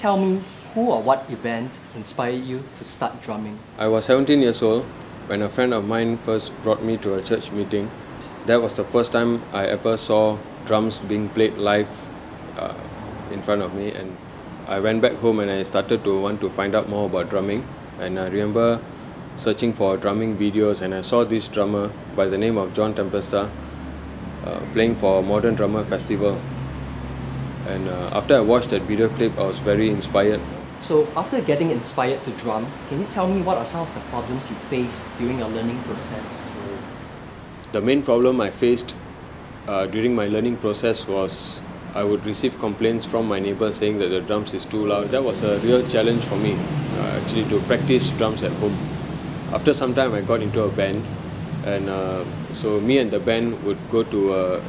tell me who or what event inspired you to start drumming? I was 17 years old when a friend of mine first brought me to a church meeting. That was the first time I ever saw drums being played live in front of me, and I went back home and I started to want to find out more about drumming. And I remember searching for drumming videos, and I saw this drummer by the name of John Tempesta playing for a Modern Drummer Festival. And after I watched that video clip, I was very inspired. So after getting inspired to drum, can you tell me what are some of the problems you faced during your learning process? The main problem I faced during my learning process was I would receive complaints from my neighbors saying that the drums is too loud. That was a real challenge for me, actually, to practice drums at home. After some time I got into a band, and so me and the band would go to a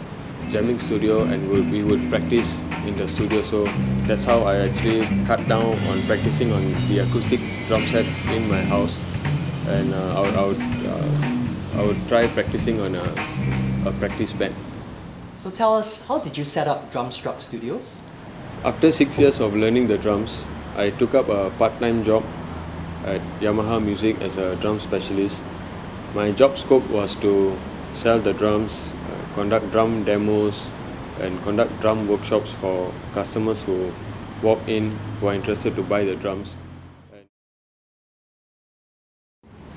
jamming studio and we would practice in the studio. So that's how I actually cut down on practicing on the acoustic drum set in my house, and I would try practicing on a practice band. So tell us, how did you set up Drumstruck Studios? After 6 years of learning the drums, I took up a part-time job at Yamaha Music as a drum specialist. My job scope was to sell the drums, conduct drum demos, and conduct drum workshops for customers who walk in who are interested to buy the drums.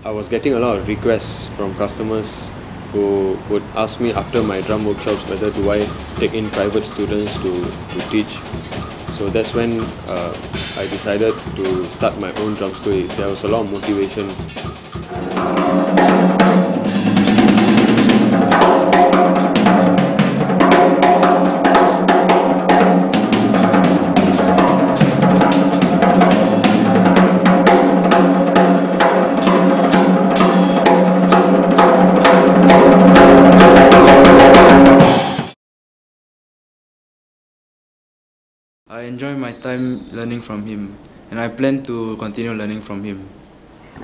I was getting a lot of requests from customers who would ask me after my drum workshops whether do I take in private students to teach. So that's when I decided to start my own drum school. There was a lot of motivation. I enjoy my time learning from him, and I plan to continue learning from him.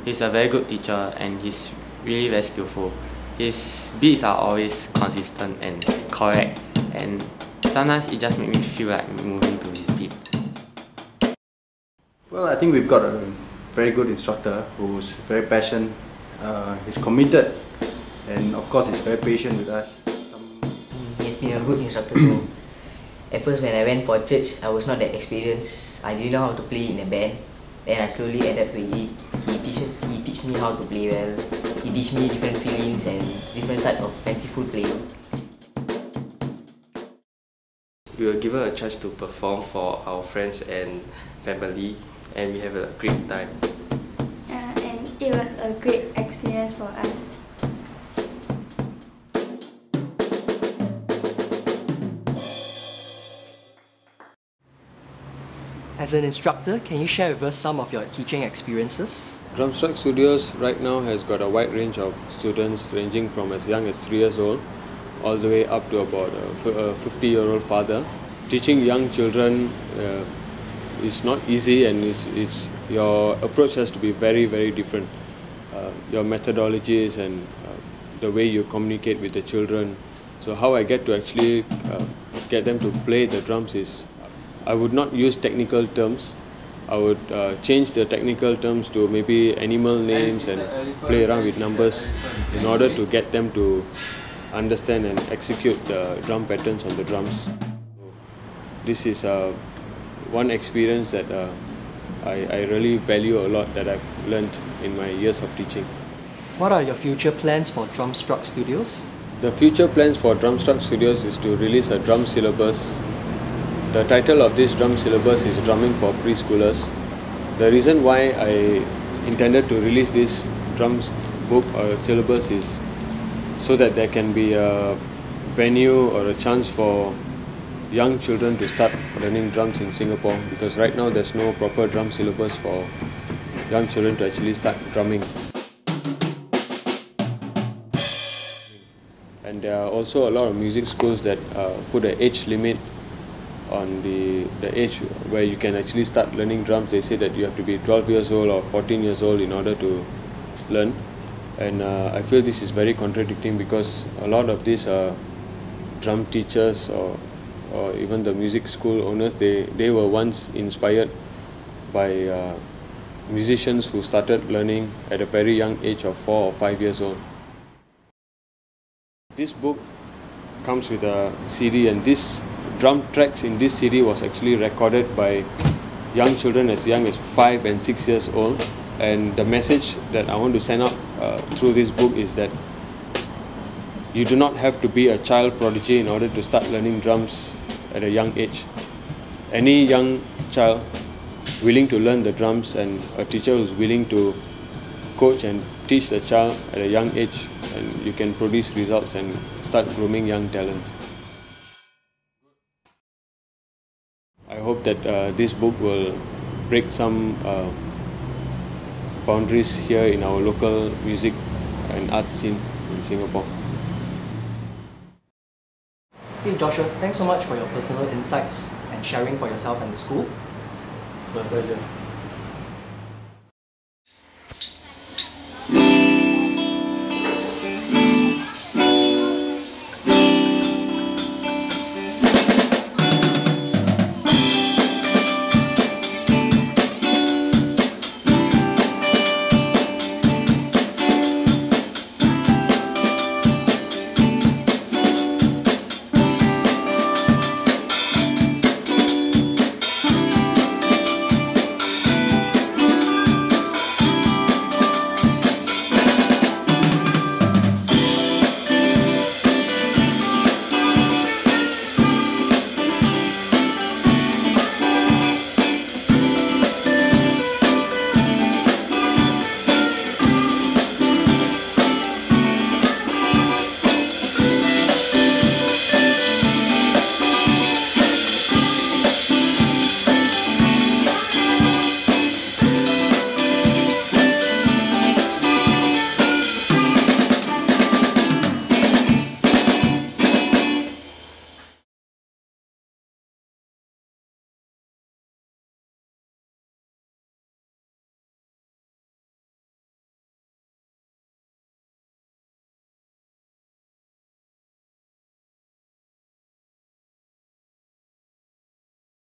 He's a very good teacher and he's really very skillful. His beats are always consistent and correct, and sometimes it just makes me feel like moving to his beat. Well, I think we've got a very good instructor who's very passionate, he's committed, and of course he's very patient with us. He's been a good instructor too. At first when I went for church, I was not that experienced. I didn't know how to play in a band. Then I slowly adapted with it. He teach me how to play well. He teach me different feelings and different type of fanciful playing. We were given a chance to perform for our friends and family, and we have a great time. And it was a great experience for us. As an instructor, can you share with us some of your teaching experiences? Drumstruck Studios right now has got a wide range of students ranging from as young as 3 years old all the way up to about a 50-year-old father. Teaching young children is not easy, and your approach has to be very, very different. Your methodologies and the way you communicate with the children. So how I get to actually get them to play the drums is I would not use technical terms. I would change the technical terms to maybe animal names and play around with numbers in order to get them to understand and execute the drum patterns on the drums. This is one experience that I really value a lot, that I've learned in my years of teaching. What are your future plans for Drumstruck Studios? The future plans for Drumstruck Studios is to release a drum syllabus. The title of this drum syllabus is Drumming for Preschoolers. The reason why I intended to release this drums book or syllabus is so that there can be a venue or a chance for young children to start learning drums in Singapore, because right now there's no proper drum syllabus for young children to actually start drumming. And there are also a lot of music schools that put an age limit on the age where you can actually start learning drums. They say that you have to be 12 years old or 14 years old in order to learn. And I feel this is very contradicting, because a lot of these drum teachers or even the music school owners, they were once inspired by musicians who started learning at a very young age of 4 or 5 years old. This book comes with a CD, and this drum tracks in this CD was actually recorded by young children as young as 5 and 6 years old. And the message that I want to send out through this book is that you do not have to be a child prodigy in order to start learning drums at a young age. Any young child willing to learn the drums, and a teacher who's willing to coach and teach the child at a young age, and you can produce results and start grooming young talents. I hope that this book will break some boundaries here in our local music and art scene in Singapore. Hey Joshua, thanks so much for your personal insights and sharing for yourself and the school. My pleasure.